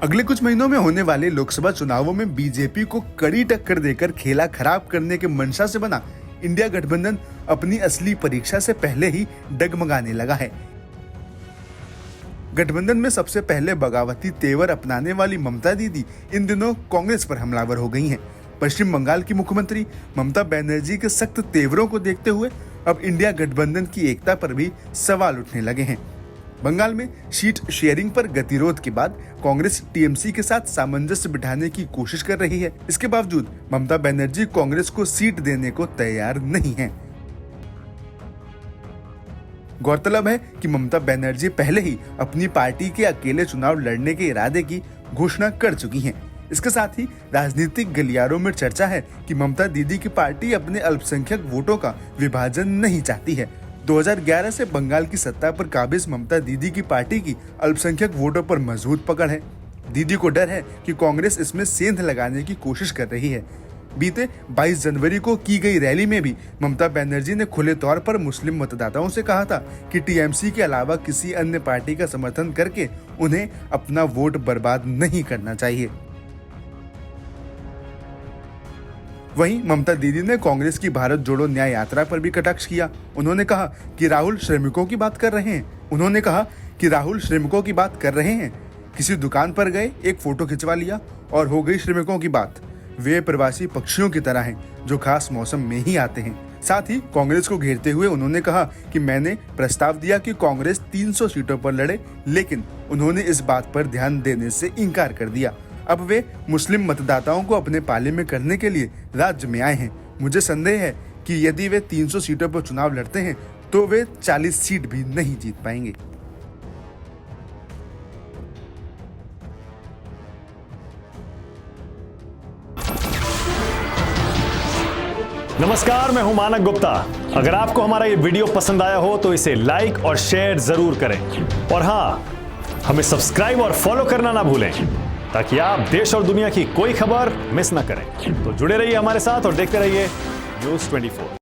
अगले कुछ महीनों में होने वाले लोकसभा चुनावों में बीजेपी को कड़ी टक्कर देकर खेला खराब करने के मंशा से बना इंडिया गठबंधन अपनी असली परीक्षा से पहले ही डगमगाने लगा है। गठबंधन में सबसे पहले बगावती तेवर अपनाने वाली ममता दीदी इन दिनों कांग्रेस पर हमलावर हो गई हैं। पश्चिम बंगाल की मुख्यमंत्री ममता बनर्जी के सख्त तेवरों को देखते हुए अब इंडिया गठबंधन की एकता पर भी सवाल उठने लगे हैं। बंगाल में सीट शेयरिंग पर गतिरोध के बाद कांग्रेस टीएमसी के साथ सामंजस्य बिठाने की कोशिश कर रही है। इसके बावजूद ममता बनर्जी कांग्रेस को सीट देने को तैयार नहीं है। गौरतलब है कि ममता बनर्जी पहले ही अपनी पार्टी के अकेले चुनाव लड़ने के इरादे की घोषणा कर चुकी हैं। इसके साथ ही राजनीतिक गलियारों में चर्चा है कि ममता दीदी की पार्टी अपने अल्पसंख्यक वोटों का विभाजन नहीं चाहती है। 2011 से बंगाल की सत्ता पर काबिज ममता दीदी की पार्टी की अल्पसंख्यक वोटों पर मजबूत पकड़ है। दीदी को डर है कि कांग्रेस इसमें सेंध लगाने की कोशिश कर रही है। बीते 22 जनवरी को की गई रैली में भी ममता बनर्जी ने खुले तौर पर मुस्लिम मतदाताओं से कहा था कि टीएमसी के अलावा किसी अन्य पार्टी का समर्थन करके उन्हें अपना वोट बर्बाद नहीं करना चाहिए। वहीं ममता दीदी ने कांग्रेस की भारत जोड़ो न्याय यात्रा पर भी कटाक्ष किया। उन्होंने कहा कि राहुल श्रमिकों की बात कर रहे हैं। किसी दुकान पर गए, एक फोटो खिंचवा लिया और हो गई श्रमिकों की बात। वे प्रवासी पक्षियों की तरह हैं जो खास मौसम में ही आते हैं। साथ ही कांग्रेस को घेरते हुए उन्होंने कहा कि मैंने प्रस्ताव दिया कि कांग्रेस 300 सीटों पर लड़े, लेकिन उन्होंने इस बात पर ध्यान देने से इनकार कर दिया। अब वे मुस्लिम मतदाताओं को अपने पाले में करने के लिए राज्य में आए हैं। मुझे संदेह है कि यदि वे 300 सीटों पर चुनाव लड़ते हैं तो वे 40 सीट भी नहीं जीत पाएंगे। नमस्कार, मैं हूं मानक गुप्ता। अगर आपको हमारा ये वीडियो पसंद आया हो तो इसे लाइक और शेयर जरूर करें और हाँ, हमें सब्सक्राइब और फॉलो करना ना भूलें ताकि आप देश और दुनिया की कोई खबर मिस ना करें। तो जुड़े रहिए हमारे साथ और देखते रहिए न्यूज़ 24।